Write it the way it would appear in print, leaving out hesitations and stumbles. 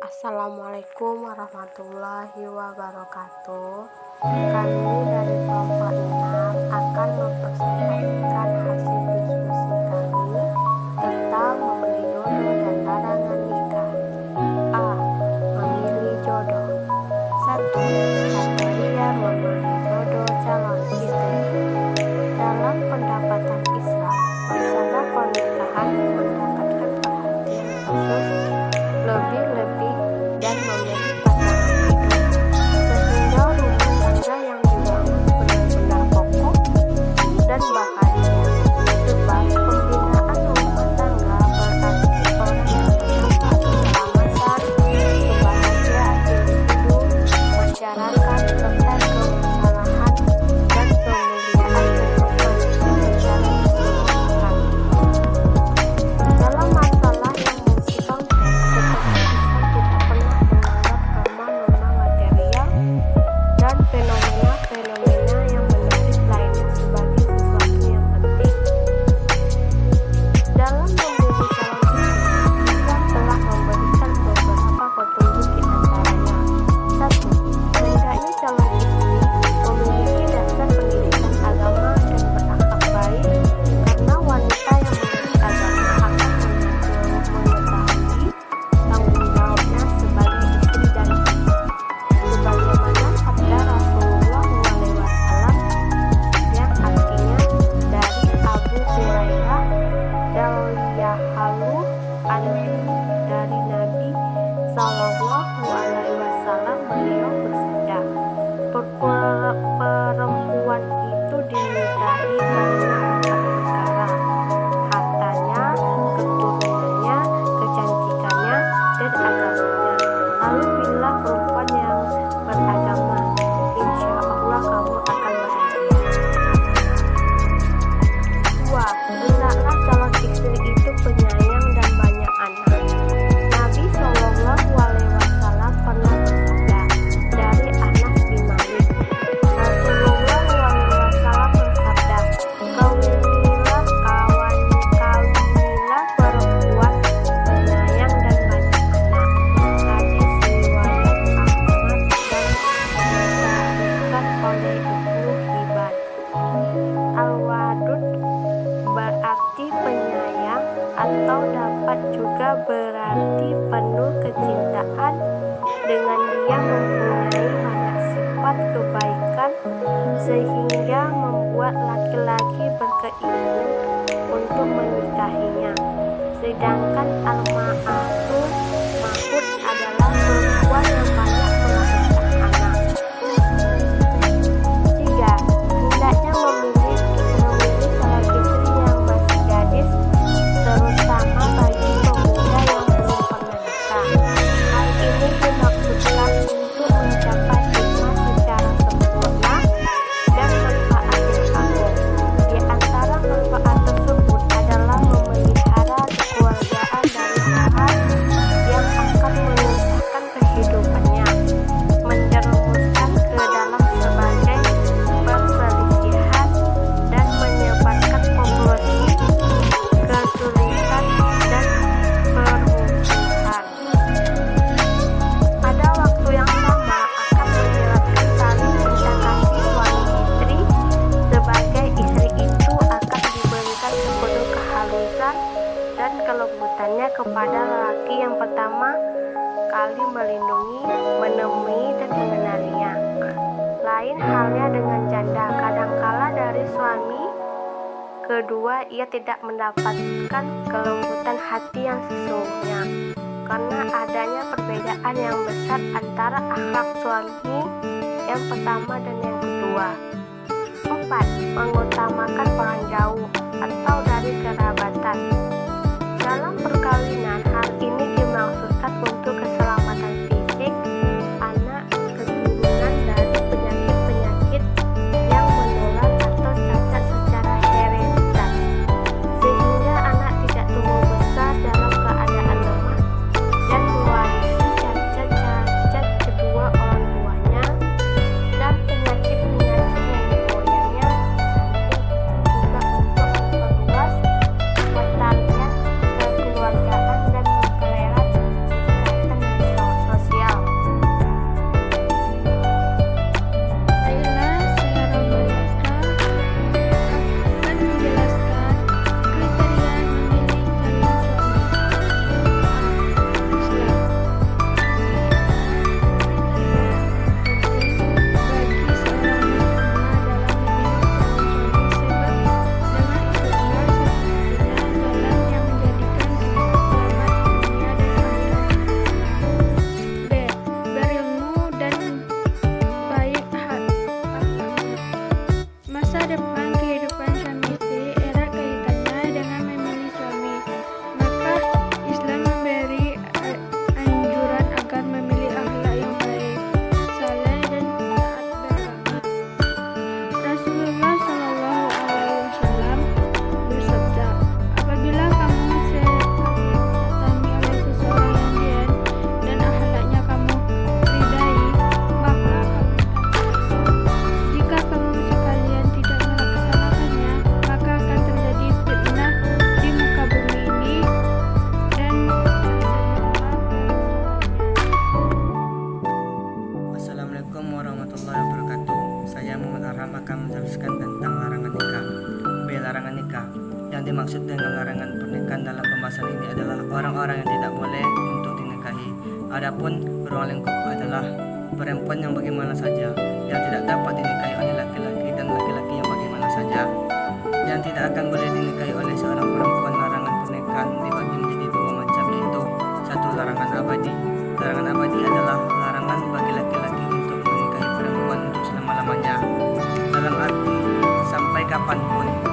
Assalamualaikum warahmatullahi wabarakatuh. Kami dari kelompok 6 akan mempresentasikan hasil diskusi kami tentang memilih jodoh dan larangan nikah. A. Memilih jodoh. 1. Kriteria memilih jodoh calon istri. Dalam pendapatan Islam, masalah pernikahan mendapatkan perhatian khusus lebih-lebih dan memilih pasangan hidup, sehingga rumah tangga yang dibangun benar-benar kokoh dan bahagia. Sebab pembinaan rumah tangga berarti orang yang mendapat keselamatan, kebahagiaan individu, masyarakat, serta kebersamaan dan kemuliaan umat manusia secara keseluruhan. Dalam masalah yang multi-konteks seperti Islam tidak pernah menganggap norma-norma material dan fenomena-fenomena yang menarik lainnya sebagai sesuatu yang penting. Dalam memilih calon istri, Islam telah memberikan beberapa petunjuk di antaranya. 1. Hendaknya calon istri memiliki dasar pendidikan agama dan berakhlak baik, karena wanita yang mengerti agama akan mengetahui tanggung jawabnya sebagai istri dan ibu. Sebagaimana sabda Rasulullah SAW yang artinya dari Abu Hurairah radhiyallahu anhu dari Nabi SAW, beliau bersabda, perempuan itu dinikahi karena 4 perkara: hartanya, keturunannya, kecantikannya, dan agamanya. Lalu bila perempuan yang beragama, insya Allah kamu akan bahagia. 2. Hendaklah calon istri itu penyayang dan banyak anak. Nabi SAW pernah bersabda dari Anas bin Malik, Rasulullah SAW bersabda, kawinilah perempuan penyayang dan banyak anak. Hadis riwayat Ahmad dan disahihkan oleh Ibnu Hibban. Al-Wadud berarti penyayang atau dapat juga berarti penuh kecintaan, dengan dia mempunyai banyak sifat kebaikan sehingga membuat laki-laki berkeinginan untuk menikahinya. Sedangkan al-ma'atu mahud adalah perempuan yang banyak melahirkan anak. 3. Hendaknya memilih calon istri yang masih gadis, terutama bagi pemuda yang belum pernah nikah. Hal ini dimaksudkan untuk mencapai hikmah secara sempurna dan manfaat yang agung. Di antara manfaat tersebut adalah memelihara kekeluargaan dari hal yang akan menyusahkan kehidupannya, menjerumuskan ke dalam sebagai perselisihan, dan menyebarkan polusi, kesulitan, dan permusuhan. Pada waktu yang sama akan menyeratkan tali cinta kasih suami istri. Sebagai istri itu akan diberikan sepenuh kehalusan dan kelembutannya kepada lelaki yang pertama kali melindungi, menemui, dan mengenalinya. Lain halnya dengan janda, kadangkala dari suami kedua ia tidak mendapatkan kelembutan hati yang sesungguhnya, karena adanya perbedaan yang besar antara akhlak suami yang pertama dan yang kedua. 4. Mengutamakan orang jauh atau dari kerabatan. Dalam perkawinan, hal ini dimaksudkan untuk keselamatan fisik anak, keturunan dari penyakit-penyakit yang menular atau cacat secara hereditas, sehingga anak tidak tumbuh besar dalam keadaan lemah dan mewarisi cacat-cacat kedua orang tuanya, dan penyakit-penyakit yang digoyangnya. Samping itu juga untuk memperluas kekeluargaan dan Adapun beruang lingkup adalah perempuan yang bagaimana saja, yang tidak dapat dinikahi oleh laki-laki, dan laki-laki yang bagaimana saja, yang tidak akan boleh dinikahi oleh seorang perempuan. Larangan pernikahan dibagi menjadi dua macam, yaitu satu, larangan abadi. Larangan abadi adalah larangan bagi laki-laki untuk menikahi perempuan untuk selama-lamanya, dalam arti sampai kapanpun